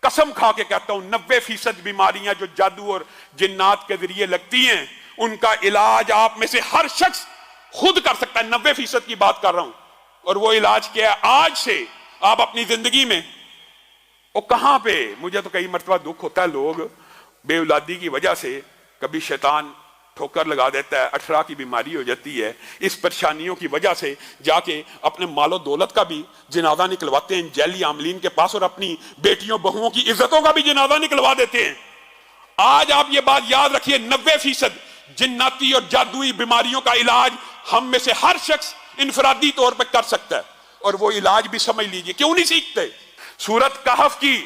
कसम खा के कहता हूं 90% बीमारियां जो जादू और जिन्नात के जरिए लगती हैं उनका इलाज आप में से हर शख्स खुद कर सकता है। 90% की बात कर रहा हूं। और वो इलाज क्या है? आज से आप अपनी जिंदगी में, वो कहां पे, मुझे तो कई मरतबा दुख होता है, लोग बेऔलादी की वजह से कभी शैतान ठोकर लगा देता है, अठरा की बीमारी हो जाती है, इस परेशानियों की वजह से जाके अपने मालो दौलत का भी जनाजा निकलवाते हैं जैली आमलीन के पास, और अपनी बेटियों बहुओं की इज्जतों का भी जनाजा निकलवा देते हैं। आज आप ये बात याद रखिए, 90% जिन्नाती और जादुई बीमारियों का इलाज हम में से हर शख्स इनफरादी तौर पर कर सकता है। और वो इलाज भी समझ लीजिए, क्यों नहीं सीखते? सूरत कहफ की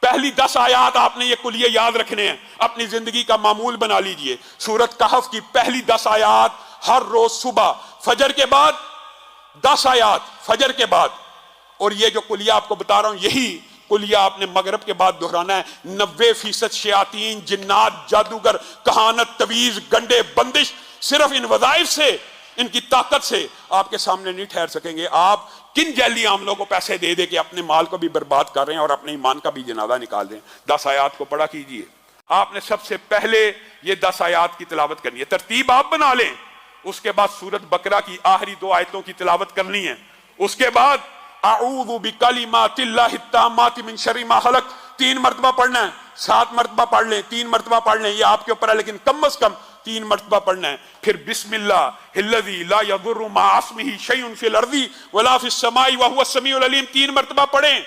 पहली 10 आयात आपने ये कुलिये याद रखने हैं, अपनी जिंदगी का मामूल बना लीजिए। सूरत कहफ की पहली 10 आयात हर रोज सुबह फजर के बाद 10 आयात फजर के बाद। और ये जो कुलिया आपको बता रहा हूं, यही कुलिया आपने मगरब के बाद दोहराना है। 90% शयातीन, जिन्नात, जादूगर, कहानत, तवीज, गंडे, बंदिश सिर्फ इन वज़ाइफ से, इनकी ताकत से आपके सामने नहीं ठहर सकेंगे। आप किन जैली आमलों को पैसे दे दे के अपने माल को भी बर्बाद कर रहे हैं और अपने ईमान का भी जनाजा निकाल रहे हैं। 10 आयात को पढ़ा कीजिए। आपने सबसे पहले ये 10 आयात की तिलावत करनी है, तरतीब आप बना लें। उसके बाद सूरत बकरा की आखिरी 2 आयतों की तिलावत करनी है। उसके बाद अऊज़ु बिकलिमातिल्लाहि ताम्माति मिन शर्रि मा खलक 3 मरतबा पढ़ना है। 7 मरतबा पढ़ लें, 3 मरतबा पढ़ लें, ये आपके ऊपर है, लेकिन कम अज कम 3 मरतबा पढ़ना है। फिर बिस्मिल्लाहिल्लज़ी ला यदुर्रु मअ इस्मिही शैउन फिल अर्ज़ि वला फिस समाई व हुवस समीउल अलीम 3 मरतबा पढ़ें।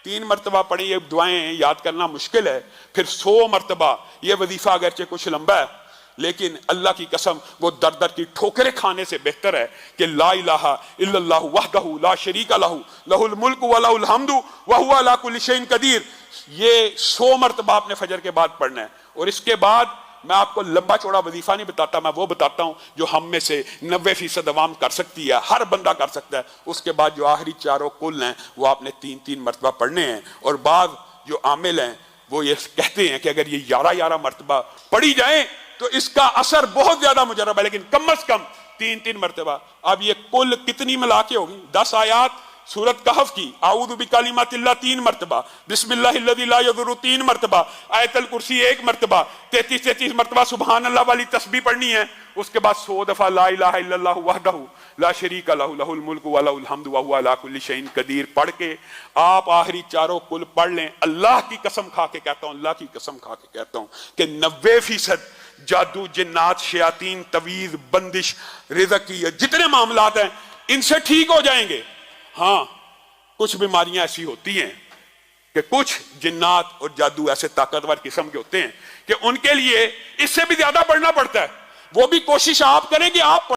3 मरतबा पढ़ें। ये दुआएं याद करना मुश्किल है। फिर 100 मरतबा। ये वजीफा अगरचे कुछ लंबा है, लेकिन अल्लाह की कसम वो दर दर की ठोकरें खाने से बेहतर है कि ला इलाहा इल्लल्लाहु वहदहु ला शरीका लहू लहुल मुल्क व लहुल हम्दु व हुवा अला कुल्लि शैइन कदीर। ये 100 मरतबा आपने फजर के बाद पढ़ना है। और इसके बाद मैं आपको लंबा चौड़ा वजीफा नहीं बताता, मैं वो बताता हूं जो हम में से 90% अवाम कर सकती है, हर बंदा कर सकता है। उसके बाद जो आखिरी 4 कुल हैं वो आपने 3-3 मरतबा पढ़ने हैं। और बाद जो आमिल हैं वो ये कहते हैं कि अगर ये 11-11 मरतबा पढ़ी जाए तो इसका असर बहुत ज्यादा मुजर्रब है, लेकिन कम अज कम 3-3 मरतबा। अब ये कुल कितनी मिला के होगी? 10 आयात सूरत कहफ की, आऊज़ु बिकलिमातिल्लाह 3 मरतबा, बिस्मिल्लाहिल्लज़ी ला यदुर्रु 3 मरतबा, आयतल कुर्सी 1 मरतबा, 33 मरतबा सुभान अल्लाह वाली तस्बीह पढ़नी है। उसके बाद 100 दफा ला इलाहा इल्लल्लाहु वहदहु ला शरीका लहू लहुल मुल्क व लहुल हम्दु व हुवा अला कुल्लि शैइन कदीर पढ़ के आप आखिरी 4 कुल पढ़ लें। अल्लाह की कसम खा के कहता हूं, अल्लाह की कसम खा के कहता हूं कि 90% जादू, जिन्नात, शयातीन, तवीज, बंदिश, रिज़्क़ की जितने मामलात हैं इनसे ठीक हो जाएंगे। हाँ, कुछ बीमारियां ऐसी होती हैं कि कुछ जिन्नात और जादू ऐसे ताकतवर किस्म के होते हैं कि उनके लिए इससे भी ज्यादा पढ़ना पड़ता है। वो भी कोशिश आप करें कि आप